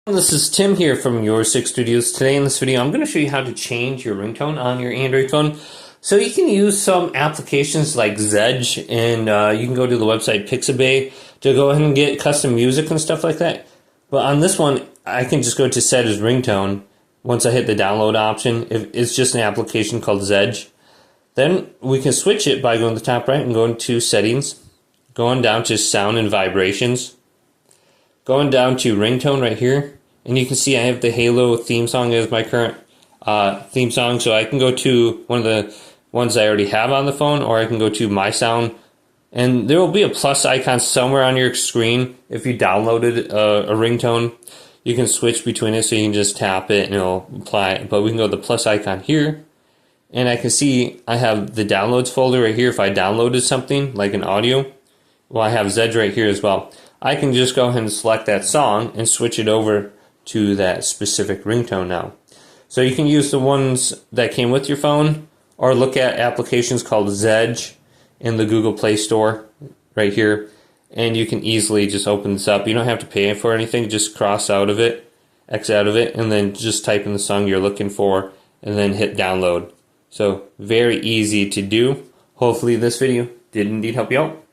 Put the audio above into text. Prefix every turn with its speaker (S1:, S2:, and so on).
S1: This is Tim here from Your Six Studios. Today in this video, I'm going to show you how to change your ringtone on your Android phone. So you can use some applications like Zedge, and you can go to the website Pixabay to go ahead and get custom music and stuff like that. But on this one, I can just go to Set as Ringtone. Once I hit the download option, it's just an application called Zedge. Then we can switch it by going to the top right and going to Settings, going down to Sound and Vibrations, going down to Ringtone right here. And you can see I have the Halo theme song as my current theme song. So I can go to one of the ones I already have on the phone, or I can go to My Sound. And there will be a plus icon somewhere on your screen if you downloaded a ringtone. You can switch between it, so you can just tap it and it'll apply it. But we can go to the plus icon here. And I can see I have the downloads folder right here if I downloaded something like an audio. Well, I have Zedge right here as well. I can just go ahead and select that song and switch it over to that specific ringtone now. So you can use the ones that came with your phone, or look at applications called Zedge in the Google Play Store right here, and you can easily just open this up. You don't have to pay for anything, just cross out of it, X out of it, and then just type in the song you're looking for and then hit download. So very easy to do. Hopefully this video did indeed help you out.